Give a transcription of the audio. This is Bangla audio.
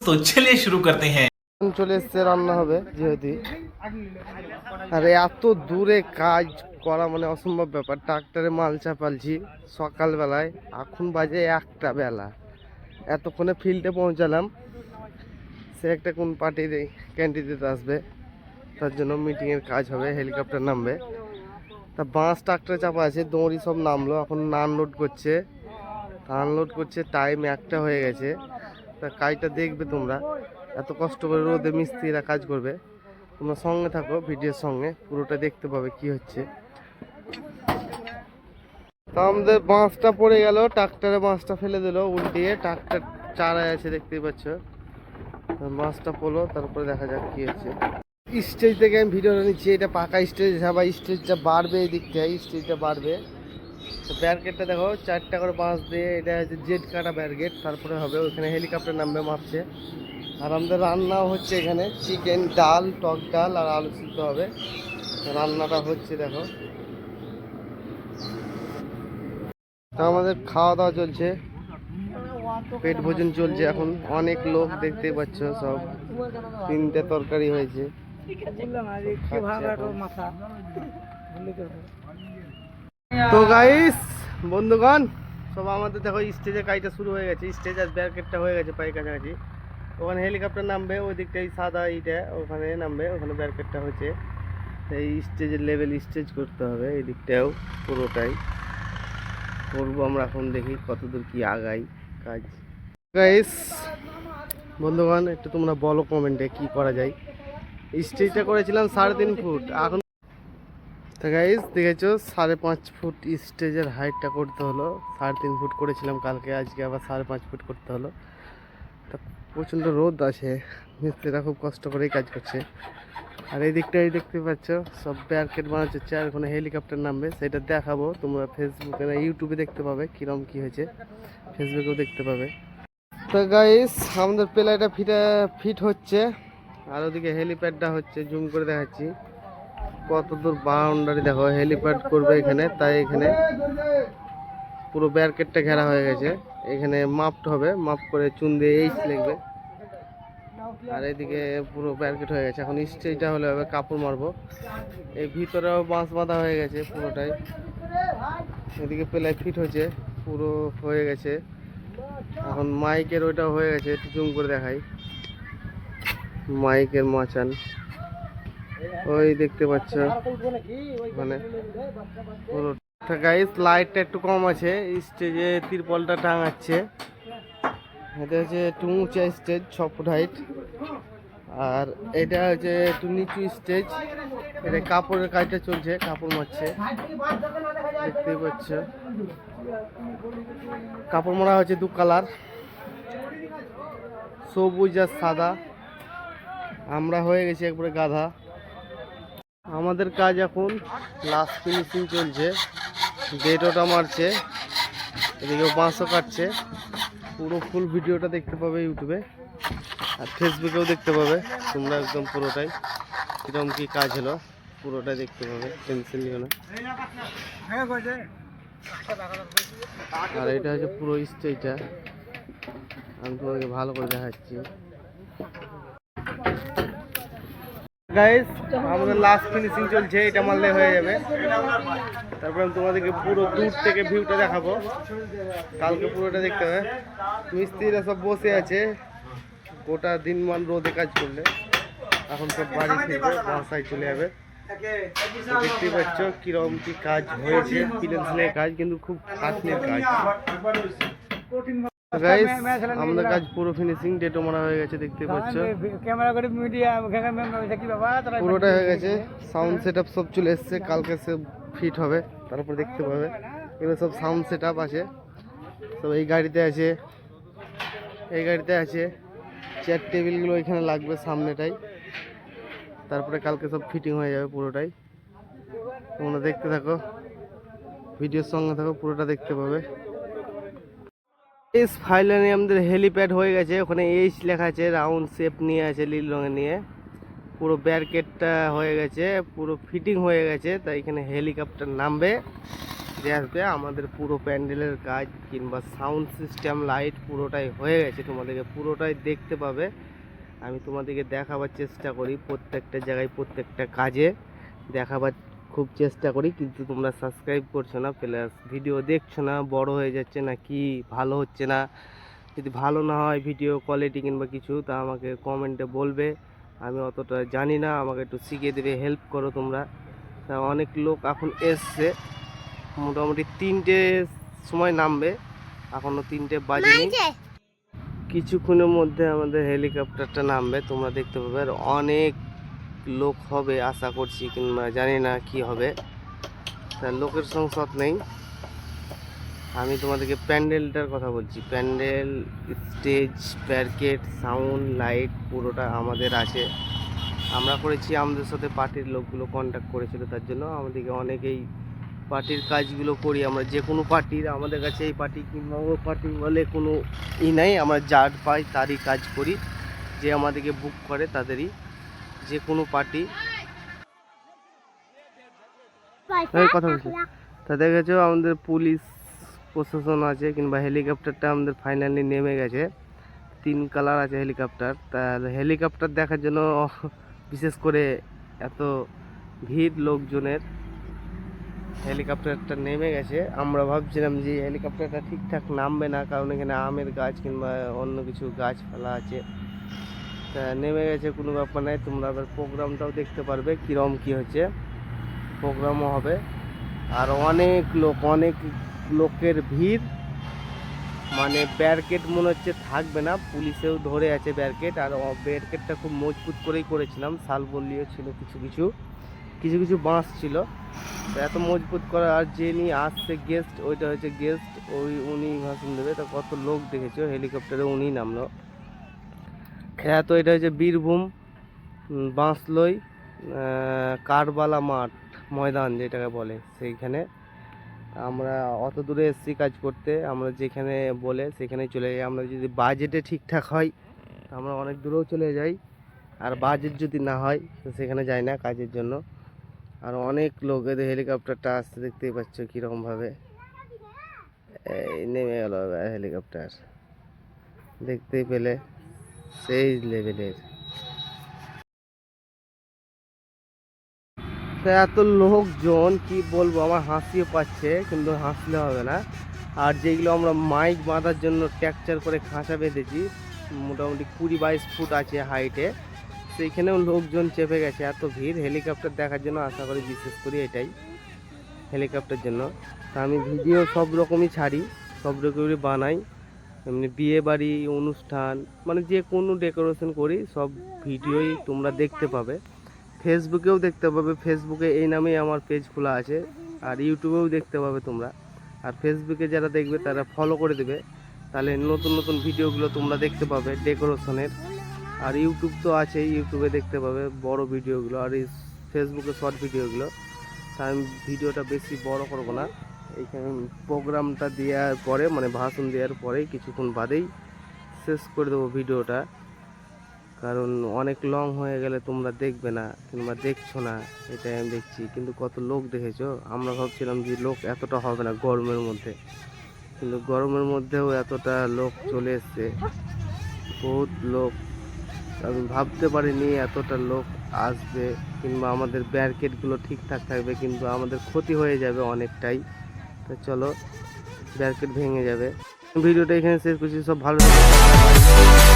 तो चलिए शुरू करते हैं। চলে এসছে রান্না হবে যেহেতু, আর এত দূরে কাজ করা মানে অসম্ভব ব্যাপার। ট্রাক্টরে মাল চাপালছি সকালবেলায়, এখন বাজে 1টা বেলা। এতক্ষণে ফিল্ডে পৌঁছালাম, সে একটা কোন পার্টির ক্যান্ডিডেট আসবে, তার জন্য মিটিংয়ের কাজ হবে, হেলিকপ্টার নামবে। তা বাঁশ ট্রাক্টরে চাপা আছে, দড়ি সব নামলো, এখন আনলোড করছে। টাইম 1টা হয়ে গেছে। তা কাজটা দেখবে তোমরা, এত কষ্ট করে রোদে মিস্ত্রিরা কাজ করবে। তোমরা সঙ্গে থাকো, ভিডিওর সঙ্গে পুরোটা দেখতে পাবে কি হচ্ছে। তা আমাদের বাঁশটা পড়ে গেল, ট্রাক্টরে বাঁশটা ফেলে দিল উল্টিয়ে, ট্রাক্টর চারায় আছে দেখতেই পাচ্ছ। বাঁশটা পড়লো, তারপরে দেখা যাক কি হচ্ছে। স্টেজ থেকে আমি ভিডিওটা নিচ্ছি, এটা পাকা স্টেজ, আবার স্টেজটা বাড়বে, এই দিকটায় স্টেজটা বাড়বে। ব্যারিকেডটা দেখো 4টা করে বাঁশ দিয়ে, এটা হচ্ছে জেড কাটা ব্যারিকেড, তারপরে হবে ওইখানে হেলিকপ্টার নামবে, মাপছে। আর আমাদের রান্নাও হচ্ছে এখানে, চিকেন, ডাল, টক ডাল আর আলু সিদ্ধ হবে। রান্নাটা হচ্ছে দেখো। তা আমাদের খাওয়া দাওয়া চলছে, পেট ভোজন চলছে। এখন অনেক লোক দেখতেই পাচ্ছ, সব 3টে তরকারি হয়েছে। তো গাইস বন্ধুগণ, সব আমাদের দেখো স্টেজে কাজটা শুরু হয়ে গেছে। স্টেজ আর ব্যারিকেডটা হয়ে গেছে প্রায় কাছাকাছি। ওখানে হেলিকপ্টার নামবে, ওই দিকটাই সাদা ইটা ওখানে নামবে, ওখানে ব্যারিকেডটা হচ্ছে। এই স্টেজের লেভেল স্টেজ করতে হবে, এই দিকটাও পুরোটাই করবো আমরা। এখন দেখি কতদূর কি আগাই কাজ। গাইস বন্ধুগণ, একটু তোমরা বলো কমেন্টে কি করা যায়। স্টেজটা করেছিলাম 3.5 ফুট, এখন তো গাইস দেখেছো 5.5 ফুট স্টেজের হাইটটা করতে হলো। 3.5 ফুট করেছিলাম কালকে, আজকে আবার 5.5 ফুট করতে হলো। তা প্রচণ্ড রোদ আছে, মিস্ত্রিরা খুব কষ্ট করেই কাজ করছে। আর এই দিকটাই দেখতে পাচ্ছ সব ব্যারিকেড বানাচ্ছে, আর ওখানে হেলিকপ্টার নামবে, সেটা দেখাবো। তোমরা ফেসবুকে না ইউটিউবে দেখতে পাবে কিরম কি হয়েছে, ফেসবুকেও দেখতে পাবে। তো গাইস আমাদের প্লেটা ফিট হচ্ছে, আর ওদিকে হেলিপ্যাডটা হচ্ছে, জুম করে দেখাচ্ছি কত দূর বাউন্ডারি দেখো। হেলিপ্যাড করবে এখানে, তাই এখানে পুরো ব্যারিকেডটা ঘেরা হয়ে গেছে। এখানে মাপটা হবে, মাপ করে চুন দিয়ে এইচ লিখবে। আর এদিকে পুরো ব্যারিকেড হয়ে গেছে, এখন স্টেজটা হলে হবে, কাপড় মারবো। এই ভিতরেও বাঁশ বাঁধা হয়ে গেছে পুরোটাই। এদিকে প্লাই ফিট হয়েছে, পুরো হয়ে গেছে। এখন মাইকের ওইটাও হয়ে গেছে, একটু জুম করে দেখাই। মাইকের মাচান ওই দেখতে পাচ্ছ, মানে পুরো। গাইস লাইটটা একটু কম আছে, স্টেজে তিরপলটা টাঙাচ্ছে। এটা হচ্ছে একটু উঁচা স্টেজ, 6 ফুট হাইট। আর এটা হচ্ছে একটু নিচু স্টেজ, এটা কাপড়ের কাজটা চলছে, কাপড় মারছে দেখতেই পাচ্ছ। কাপড় মারা হচ্ছে 2 কালার, সবুজ আর সাদা। আমরা হয়ে গেছি একবারে গাধা। আমাদের কাজ এখন লাস্ট ফিনিশিং চলছে, ডেটটা মারছে, এদিকে বাঁশও কাটছে। পুরো ফুল ভিডিওটা দেখতে পাবে ইউটিউবে আর ফেসবুকেও দেখতে পাবে তোমরা, একদম পুরোটাই কিরকম কি কাজ হলো পুরোটাই দেখতে পাবে, টেনশন নিও না। আর এটা হচ্ছে পুরো স্টেজটা, আমি তোমাদেরকে ভালো করে দেখাচ্ছি। গাইস আমাদের লাস্ট ফিনিশিং চলছে, এটা মারলে হয়ে যাবে। তারপর আমি তোমাদেরকে পুরো দূর থেকে ভিউটা দেখাবো, কালকে পুরোটা দেখতে হবে। মিস্ত্রিরা সব বসে আছে, গোটা দিন মান রোদে কাজ করলে। এখন সব বাড়ি ফিরবে, বাসায় চলে যাবে। দেখতেই পাচ্ছ কিরকম কি কাজ হয়েছে, ফিনান্সিয়াল কাজ, কিন্তু খুব খাটনির কাজ। গাইস আমাদের কাজ পুরো ফিনিশিং, ডেটও মারা হয়ে গেছে দেখতে পাচ্ছ, পুরোটা হয়ে গেছে। সাউন্ড সেটআপ সব চলে এসছে, কালকে সব ফিট হবে, তারপর দেখতে পাবে। এগুলো সব সাউন্ড সেটআপ আছে, সব এই গাড়িতে আছে, এই গাড়িতে আছে। চেয়ার টেবিলগুলো এখানে লাগবে সামনেটাই, তারপরে কালকে সব ফিটিং হয়ে যাবে পুরোটাই। তোমরা দেখতে থাকো, ভিডিওর সঙ্গে থাকো, পুরোটা দেখতে পাবে। ফাইনালি আমাদের হেলিপ্যাড হয়ে গেছে, ওখানে এইচ লেখা আছে, রাউন্ড শেপ নিয়ে আছে নীল রঙে নিয়ে। পুরো ব্যারিকেডটা হয়ে গেছে, পুরো ফিটিং হয়ে গেছে, তাই এখানে হেলিকপ্টার নামবে। যে আসবে। আমাদের পুরো প্যান্ডেলের কাজ কিংবা সাউন্ড সিস্টেম লাইট পুরোটাই হয়ে গেছে, তোমাদেরকে পুরোটাই দেখতে পাবে। আমি তোমাদেরকে দেখাবার চেষ্টা করি প্রত্যেকটা জায়গায়, প্রত্যেকটা কাজে দেখাবার খুব চেষ্টা করি, কিন্তু তোমরা সাবস্ক্রাইব করছো না, প্লাস ভিডিও দেখছো না, বড় হয়ে যাচ্ছে না কি, ভালো হচ্ছে না। যদি ভালো না হয় ভিডিও কোয়ালিটি কিংবা কিছু, তা আমাকে কমেন্টে বলবে। আমি অতটা জানি না, আমাকে একটু শিখিয়ে দেবে, হেল্প করো তোমরা। তা অনেক লোক এখন এসছে, মোটামুটি 3টের সময় নামবে, এখনও 3টে বাজেনি। কিছুক্ষণের মধ্যে আমাদের হেলিকপ্টারটা নামবে, তোমরা দেখতে পাবে। আর অনেক লোক হবে আশা করছি, কিংবা জানি না কি হবে, তার লোকের সংসদ নেই। আমি তোমাদেরকে প্যান্ডেলটার কথা বলছি। Pandal, stage, barricade, sound, light পুরোটা আমাদের আছে। আমরা করেছি, আমাদের সাথে পার্টির লোকগুলো কন্ট্যাক্ট করেছিল, তার জন্য আমাদেরকে অনেকেই পার্টির কাজগুলো করি আমরা। যে কোনো পার্টির আমাদের কাছে এই পার্টি কিংবা ও পার্টি বলে কোনো নাই, আমরা যার পাই তারই কাজ করি। যে আমাদেরকে বুক করে তাদেরই, যে কোনো পার্টি। কথা বলছি, তাদের কাছেও আমাদের পুলিশ প্রশাসন আছে, কিংবা হেলিকপ্টারটা আমাদের ফাইনালি নেমে গেছে। 3 কালার আছে হেলিকপ্টার। তার হেলিকপ্টার দেখার জন্য বিশেষ করে এত ভিড় লোকজনের। হেলিকপ্টারটা নেমে গেছে। আমরা ভাবছিলাম যে হেলিকপ্টারটা ঠিকঠাক নামবে না, কারণ এখানে আমের গাছ কিংবা অন্য কিছু গাছপালা আছে। তা নেমে গেছে, কোনো ব্যাপার নাই। তোমরা আবার প্রোগ্রামটাও দেখতে পারবে কীরকম কী হচ্ছে, প্রোগ্রামও হবে। আর অনেক লোকের ভিড়, মানে ব্যারিকেড মনে হচ্ছে থাকবে না, পুলিশেও ধরে আছে ব্যারিকেড। আর ব্যারিকেডটা খুব মজবুত করেই করেছিলাম, শালবল্লিও ছিল, কিছু কিছু বাঁশ ছিল, তো এত মজবুত করা। আর যিনি আসছে গেস্ট, ওইটা হচ্ছে গেস্ট, উনি ভাষণ দেবে। তা কত লোক দেখেছো, হেলিকপ্টারে উনি নামলো। হ্যাঁ, তো এটা হচ্ছে বীরভূম বাঁশলই কারবালা মাঠ ময়দান যেটাকে বলে, সেইখানে আমরা অত দূরে এসেছি কাজ করতে। আমরা যেখানে বলে সেখানে চলে যাই। আমরা যদি বাজেটে ঠিকঠাক হয় আমরা অনেক দূরেও চলে যাই, আর বাজেট যদি না হয় তো সেখানে যাই না কাজের জন্য। আর অনেক লোক, এদের হেলিকপ্টারটা আসতে দেখতেই পাচ্ছ কীরকমভাবে। এই নেমে গেল হেলিকপ্টার, দেখতেই পেলে সেই লেভেলের। তো এত লোকজন কি বলবো, আমার হাসিও পাচ্ছে, কিন্তু হাসলে হবে না। আর যেগুলো আমরা মাইক বাঁধার জন্য ট্যাকচার করে খাঁচা বেঁধেছি, মোটামুটি 20-22 ফুট আছে হাইটে, সেইখানেও লোকজন চেপে গেছে। এত ভিড় হেলিকপ্টার দেখার জন্য, আশা করি বিশেষ করি এটাই হেলিকপ্টার জন্য। তা আমি ভিডিও সব রকমই ছাড়ি, সব রকমই বানাই, এমনি বিয়ে বাড়ি অনুষ্ঠান, মানে যে কোনো ডেকোরেশন করি, সব ভিডিওই তোমরা দেখতে পাবে। ফেসবুকেও দেখতে পাবে, ফেসবুকে এই নামেই আমার পেজ খোলা আছে। আর ইউটিউবেও দেখতে পাবে তোমরা। আর ফেসবুকে যারা দেখবে তারা ফলো করে দেবে, তাহলে নতুন নতুন ভিডিওগুলো তোমরা দেখতে পাবে ডেকোরেশনের। আর ইউটিউব তো আছে, ইউটিউবে দেখতে পাবে বড় ভিডিওগুলো, আর এই ফেসবুকে শর্ট ভিডিওগুলো। তা আমি ভিডিওটা বেশি বড় করবো না, এইখানে প্রোগ্রামটা দেওয়ার পরে, মানে ভাষণ দেওয়ার পরেই কিছুক্ষণ বাদেই শেষ করে দেবো ভিডিওটা। কারণ অনেক লং হয়ে গেলে তোমরা দেখবে না, কিংবা দেখছো না, এটাই আমি দেখছি। কিন্তু কত লোক দেখেছো, আমরা ভাবছিলাম যে লোক এতটা হবে না গরমের মধ্যে, কিন্তু গরমের মধ্যেও এতটা লোক চলে এসছে, বহুত লোক। আমি ভাবতে পারিনি এতটা লোক আসবে, কিংবা আমাদের ব্যারিকেডগুলো ঠিকঠাক থাকবে, কিন্তু আমাদের ক্ষতি হয়ে যাবে অনেকটাই। তো চলো, ব্যারিকেড ভেঙে যাবে। ভিডিওটা এখানে শেষ করছি, সব ভালো থাকবে।